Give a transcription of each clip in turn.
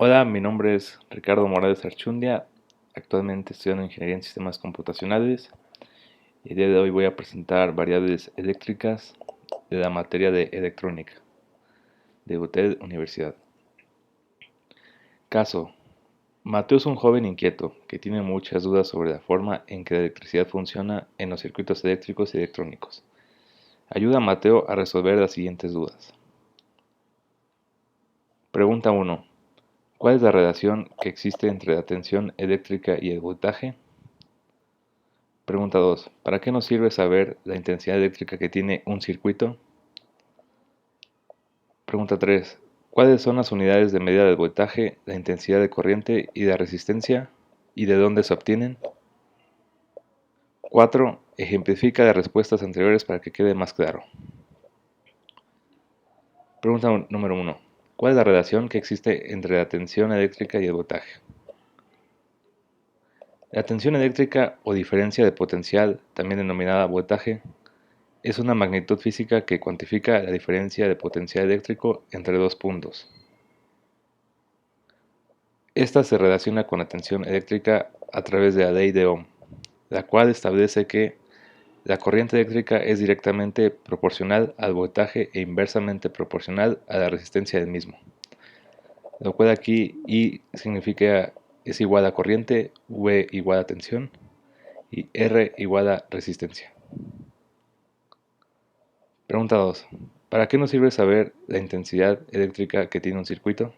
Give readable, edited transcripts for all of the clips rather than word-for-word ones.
Hola, mi nombre es Ricardo Morales Archundia, actualmente estudiando Ingeniería en Sistemas Computacionales y el día de hoy voy a presentar variables eléctricas de la materia de electrónica de UTED Universidad. Caso: Mateo es un joven inquieto que tiene muchas dudas sobre la forma en que la electricidad funciona en los circuitos eléctricos y electrónicos. Ayuda a Mateo a resolver las siguientes dudas. Pregunta 1. ¿Cuál es la relación que existe entre la tensión eléctrica y el voltaje? Pregunta 2. ¿Para qué nos sirve saber la intensidad eléctrica que tiene un circuito? Pregunta 3. ¿Cuáles son las unidades de medida del voltaje, la intensidad de corriente y la resistencia? ¿Y de dónde se obtienen? 4. Ejemplifica las respuestas anteriores para que quede más claro. Pregunta número 1. ¿Cuál es la relación que existe entre la tensión eléctrica y el voltaje? La tensión eléctrica o diferencia de potencial, también denominada voltaje, es una magnitud física que cuantifica la diferencia de potencial eléctrico entre dos puntos. Esta se relaciona con la tensión eléctrica a través de la ley de Ohm, la cual establece que la corriente eléctrica es directamente proporcional al voltaje e inversamente proporcional a la resistencia del mismo, lo cual aquí I significa es igual a corriente, V igual a tensión y R igual a resistencia. Pregunta 2. ¿Para qué nos sirve saber la intensidad eléctrica que tiene un circuito?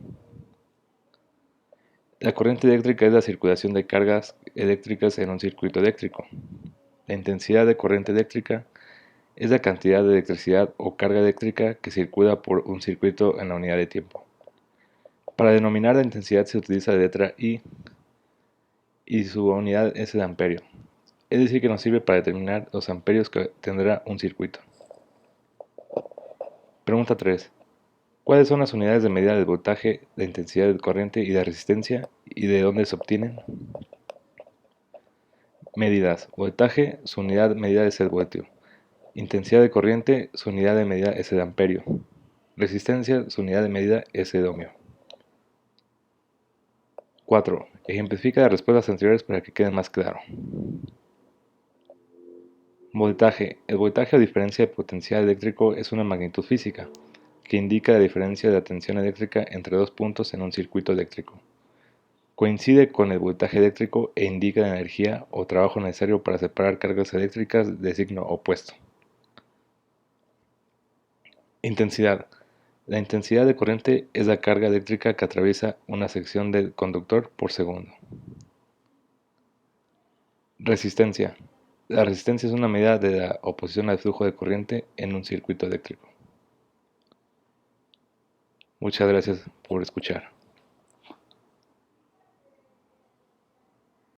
La corriente eléctrica es la circulación de cargas eléctricas en un circuito eléctrico. La intensidad de corriente eléctrica es la cantidad de electricidad o carga eléctrica que circula por un circuito en la unidad de tiempo. Para denominar la intensidad se utiliza la letra I y su unidad es el amperio. Es decir, que nos sirve para determinar los amperios que tendrá un circuito. Pregunta 3. ¿Cuáles son las unidades de medida del voltaje, la intensidad de corriente y la resistencia y de dónde se obtienen? Medidas. Voltaje, su unidad de medida es el voltio. Intensidad de corriente, su unidad de medida es el amperio. Resistencia, su unidad de medida es el ohmio. 4. Ejemplifica las respuestas anteriores para que quede más claro. Voltaje. El voltaje, a diferencia de potencial eléctrico, es una magnitud física que indica la diferencia de la tensión eléctrica entre dos puntos en un circuito eléctrico. Coincide con el voltaje eléctrico e indica la energía o trabajo necesario para separar cargas eléctricas de signo opuesto. Intensidad. La intensidad de corriente es la carga eléctrica que atraviesa una sección del conductor por segundo. Resistencia. La resistencia es una medida de la oposición al flujo de corriente en un circuito eléctrico. Muchas gracias por escuchar.